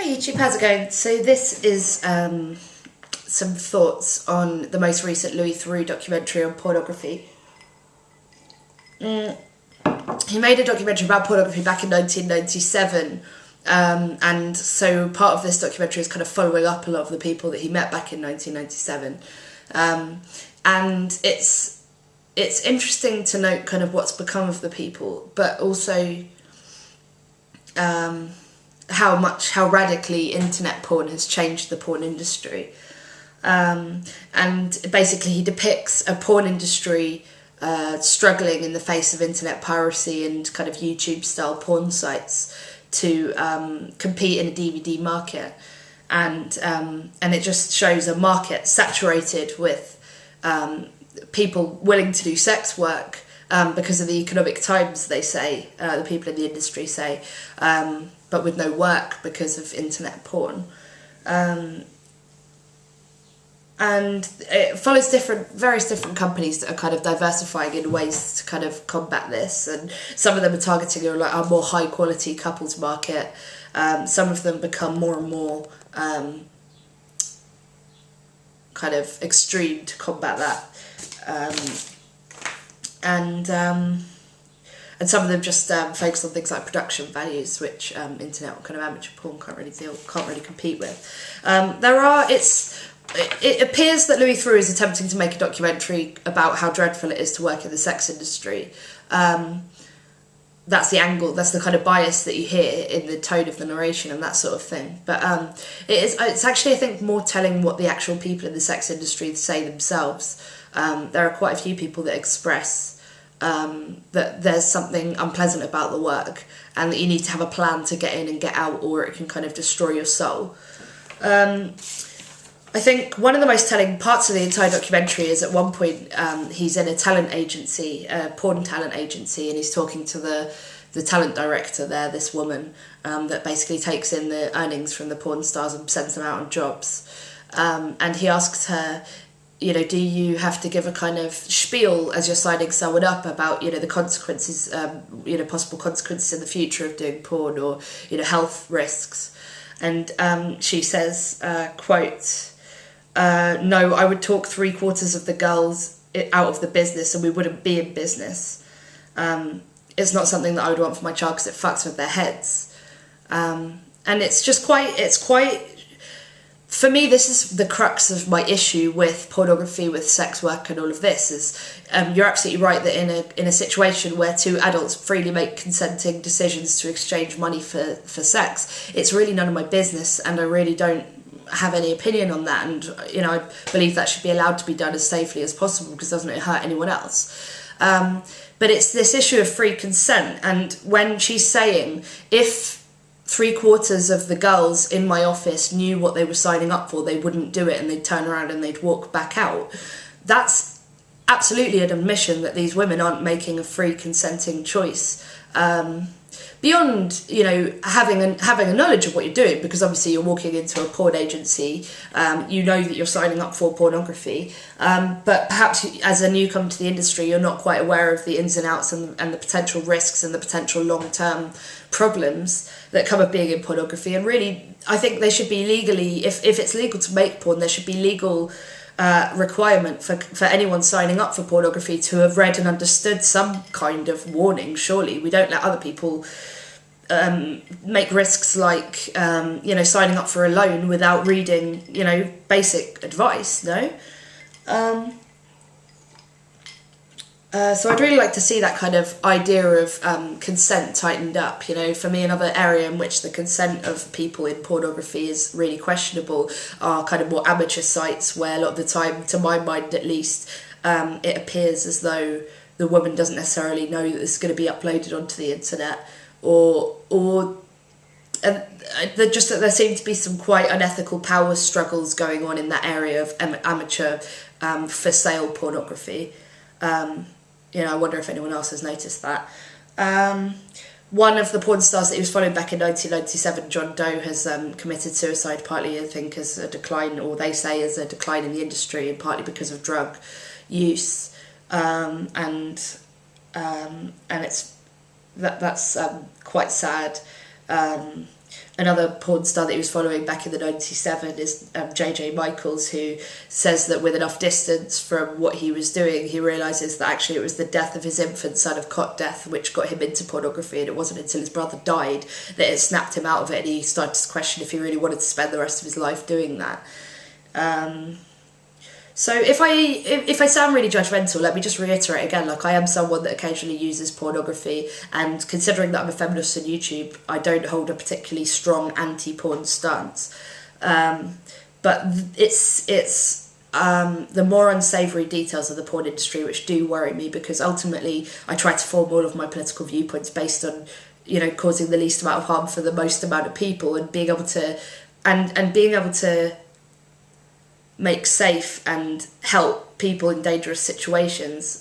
YouTube, how's it going? So this is some thoughts on the most recent Theroux documentary on pornography. He made a documentary about pornography back in 1997, and so part of this documentary is kind of following up a lot of the people that he met back in 1997, and it's interesting to note kind of what's become of the people, but also how radically internet porn has changed the porn industry. And basically he depicts a porn industry struggling in the face of internet piracy and kind of YouTube style porn sites to compete in a DVD market, and it just shows a market saturated with people willing to do sex work because of the economic times, they say, the people in the industry say, but with no work because of internet porn. And it follows various different companies that are kind of diversifying in ways to kind of combat this, and some of them are targeting a more high quality couples market. Some of them become more and more kind of extreme to combat that, and some of them just focus on things like production values, which internet or kind of amateur porn can't really compete with. It appears that Theroux is attempting to make a documentary about how dreadful it is to work in the sex industry. That's the angle, that's the kind of bias that you hear in the tone of the narration and that sort of thing. But it's actually, I think, more telling what the actual people in the sex industry say themselves. There are quite a few people that express that there's something unpleasant about the work and that you need to have a plan to get in and get out, or it can kind of destroy your soul. I think one of the most telling parts of the entire documentary is at one point he's in a talent agency, a porn talent agency, and he's talking to the talent director there, this woman, that basically takes in the earnings from the porn stars and sends them out on jobs. And he asks her, do you have to give a kind of spiel as you're signing someone up about, the consequences, possible consequences in the future of doing porn, or, health risks? And she says, quote, no, I would talk 3/4 of the girls out of the business and we wouldn't be in business. It's not something that I would want for my child because it fucks with their heads. And it's quite, for me, this is the crux of my issue with pornography, with sex work and all of this, is you're absolutely right that in a situation where two adults freely make consenting decisions to exchange money for sex, it's really none of my business, and I really don't have any opinion on that, and I believe that should be allowed to be done as safely as possible because it doesn't hurt anyone else. But it's this issue of free consent, and when she's saying, if 3/4 of the girls in my office knew what they were signing up for, they wouldn't do it and they'd turn around and they'd walk back out, that's absolutely an admission that these women aren't making a free consenting choice. Beyond, having a knowledge of what you're doing, because obviously you're walking into a porn agency, you know that you're signing up for pornography, but perhaps as a newcomer to the industry, you're not quite aware of the ins and outs and the potential risks and the potential long-term problems that come of being in pornography. And really, I think they should be legally, if it's legal to make porn, there should be legal requirement for anyone signing up for pornography to have read and understood some kind of warning. Surely we don't let other people make risks like signing up for a loan without reading basic advice, no? So I'd really like to see that kind of idea of consent tightened up. For me, another area in which the consent of people in pornography is really questionable are kind of more amateur sites, where a lot of the time, to my mind at least, it appears as though the woman doesn't necessarily know that it's going to be uploaded onto the internet, and that there seem to be some quite unethical power struggles going on in that area of amateur for sale pornography. I wonder if anyone else has noticed that. One of the porn stars that he was following back in 1997, John Doe, has committed suicide, partly I think as a decline, or they say as a decline in the industry, and partly because of drug use. And it's that's quite sad. Another porn star that he was following back in the 97 is J.J. Michaels, who says that with enough distance from what he was doing, he realises that actually it was the death of his infant son of cot death which got him into pornography, and it wasn't until his brother died that it snapped him out of it, and he started to question if he really wanted to spend the rest of his life doing that. So if I sound really judgmental, let me just reiterate again, like, I am someone that occasionally uses pornography, and considering that I'm a feminist on YouTube, I don't hold a particularly strong anti-porn stance. But it's the more unsavoury details of the porn industry which do worry me, because ultimately I try to form all of my political viewpoints based on, you know, causing the least amount of harm for the most amount of people, and being able to and being able to make safe and help people in dangerous situations,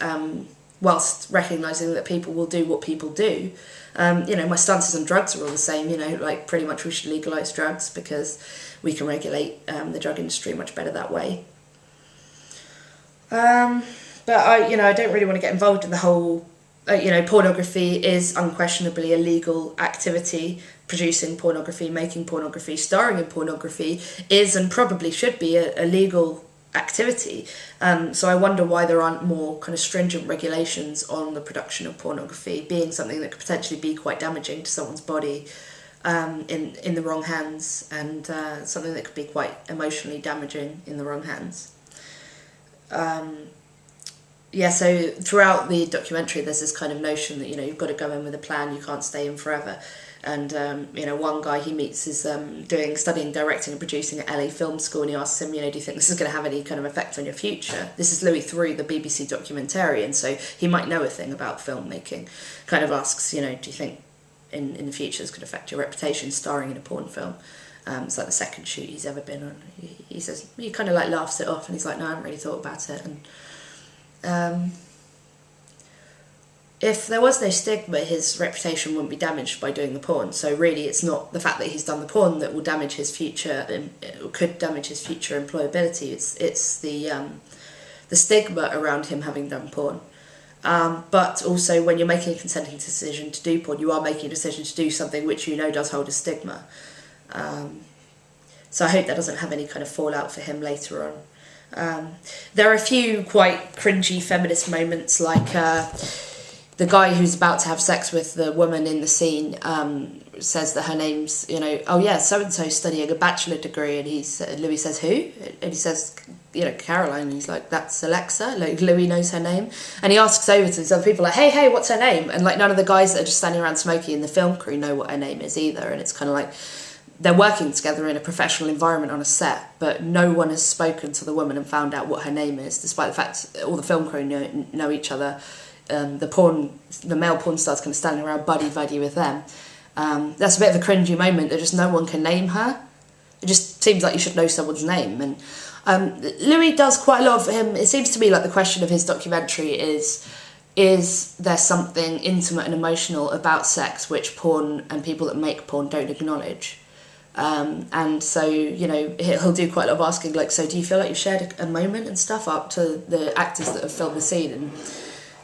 whilst recognising that people will do what people do. You know, my stances on drugs are all the same, you know, like, pretty much we should legalise drugs because we can regulate the drug industry much better that way. But I don't really want to get involved in the whole, pornography is unquestionably a legal activity. Producing pornography, making pornography, starring in pornography is and probably should be a legal activity. So I wonder why there aren't more kind of stringent regulations on the production of pornography, being something that could potentially be quite damaging to someone's body in the wrong hands, and something that could be quite emotionally damaging in the wrong hands. So throughout the documentary there's this kind of notion that, you've got to go in with a plan, you can't stay in forever. And, one guy he meets is studying directing and producing at LA Film School, and he asks him, do you think this is going to have any kind of effect on your future? This is Louis Theroux, the BBC documentarian, so he might know a thing about filmmaking. Kind of asks, do you think in the future this could affect your reputation starring in a porn film? It's like the second shoot he's ever been on. He says, he kind of like laughs it off, and he's like, no, I haven't really thought about it. And if there was no stigma, his reputation wouldn't be damaged by doing the porn. So really, it's not the fact that he's done the porn that will damage his future, could damage his future employability. It's the stigma around him having done porn. But also, when you're making a consenting decision to do porn, you are making a decision to do something which does hold a stigma. So I hope that doesn't have any kind of fallout for him later on. There are a few quite cringy feminist moments, like the guy who's about to have sex with the woman in the scene says that her name's, so-and-so studying a bachelor degree, and Louis says, who? And he says, Caroline, and he's like, that's Alexa, like, Louis knows her name. And he asks over to these other people, like, hey, what's her name? And, like, none of the guys that are just standing around smoking in the film crew know what her name is either, and it's kind of like, they're working together in a professional environment on a set, but no one has spoken to the woman and found out what her name is, despite the fact all the film crew know each other. The male porn stars kind of standing around buddy with them. That's a bit of a cringy moment that just no one can name her. It just seems like you should know someone's name. And Louis does quite a lot of him. It seems to me like the question of his documentary is there something intimate and emotional about sex which porn and people that make porn don't acknowledge? And so, he'll do quite a lot of asking, like, so do you feel like you've shared a moment and stuff up to the actors that have filmed the scene? And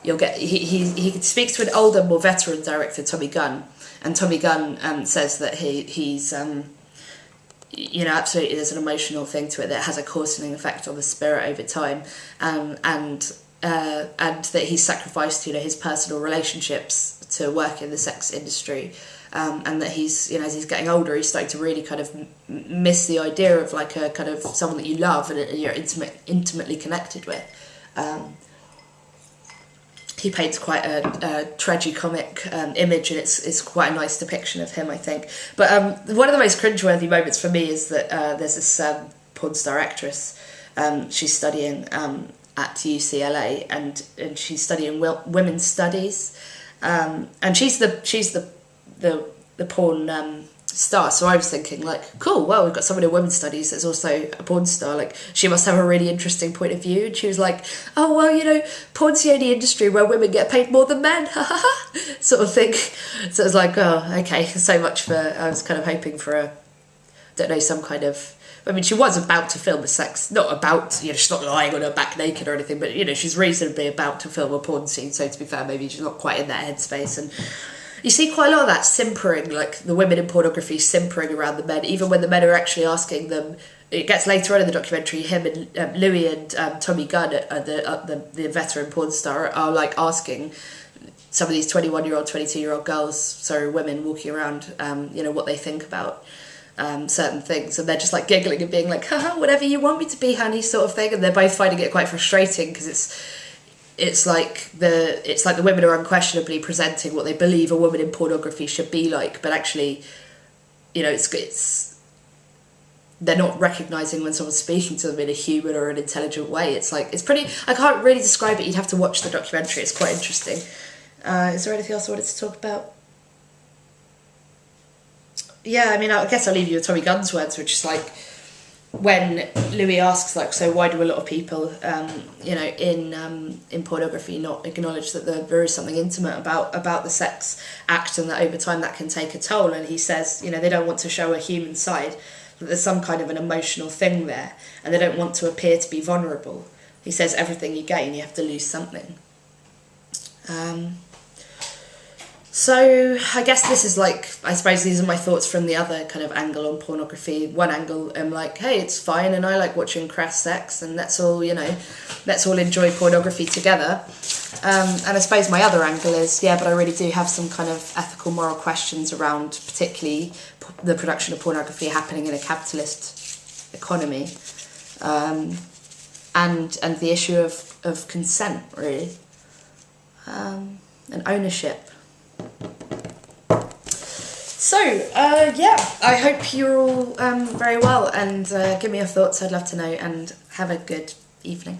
you'll get, he speaks to an older, more veteran director, Tommy Gunn, and Tommy Gunn says that he's absolutely there's an emotional thing to it that has a coarsening effect on the spirit over time, and that he's sacrificed, his personal relationships to work in the sex industry. And that he's, as he's getting older, he's starting to really kind of miss the idea of like a kind of someone that you love and you're intimately connected with. He paints quite a tragicomic image, and it's quite a nice depiction of him, I think. But one of the most cringeworthy moments for me is that there's this porn star actress. She's studying at UCLA, and she's studying women's studies, and she's the porn star. So I was thinking, like, cool, well, we've got someone in women's studies that's also a porn star, like, she must have a really interesting point of view. And she was like, oh, well, porn's the only industry where women get paid more than men, sort of thing. So I was like, oh, okay, so much for, I was kind of hoping for some kind of, I mean, she was about to film a sex, not about, she's not lying on her back naked or anything, but, she's reasonably about to film a porn scene, so to be fair, maybe she's not quite in that headspace. And You see quite a lot of that simpering, like the women in pornography simpering around the men, even when the men are actually asking them. It gets later on in the documentary, him and Louis and Tommy Gunn, the veteran porn star, are like asking some of these 21-year-old, 22-year-old girls, so women walking around, what they think about certain things, and they're just like giggling and being like, haha, whatever you want me to be, honey, sort of thing, and they're both finding it quite frustrating because it's like the women are unquestionably presenting what they believe a woman in pornography should be like, but actually, it's they're not recognising when someone's speaking to them in a human or an intelligent way. It's like, it's pretty, I can't really describe it, you'd have to watch the documentary, it's quite interesting. Is there anything else I wanted to talk about? Yeah, I mean, I guess I'll leave you with Tommy Gunn's words, which is like, when Louis asks, like, so why do a lot of people, in pornography not acknowledge that there is something intimate about the sex act, and that over time that can take a toll, and he says, they don't want to show a human side, that there's some kind of an emotional thing there, and they don't want to appear to be vulnerable. He says everything you gain, you have to lose something. So I guess this is like, I suppose these are my thoughts from the other kind of angle on pornography. One angle, I'm like, hey, it's fine, and I like watching crass sex, and let's all enjoy pornography together. And I suppose my other angle is, but I really do have some kind of ethical, moral questions around particularly the production of pornography happening in a capitalist economy, and the issue of consent, really, and ownership. So, I hope you're all very well, and give me your thoughts, I'd love to know, and have a good evening.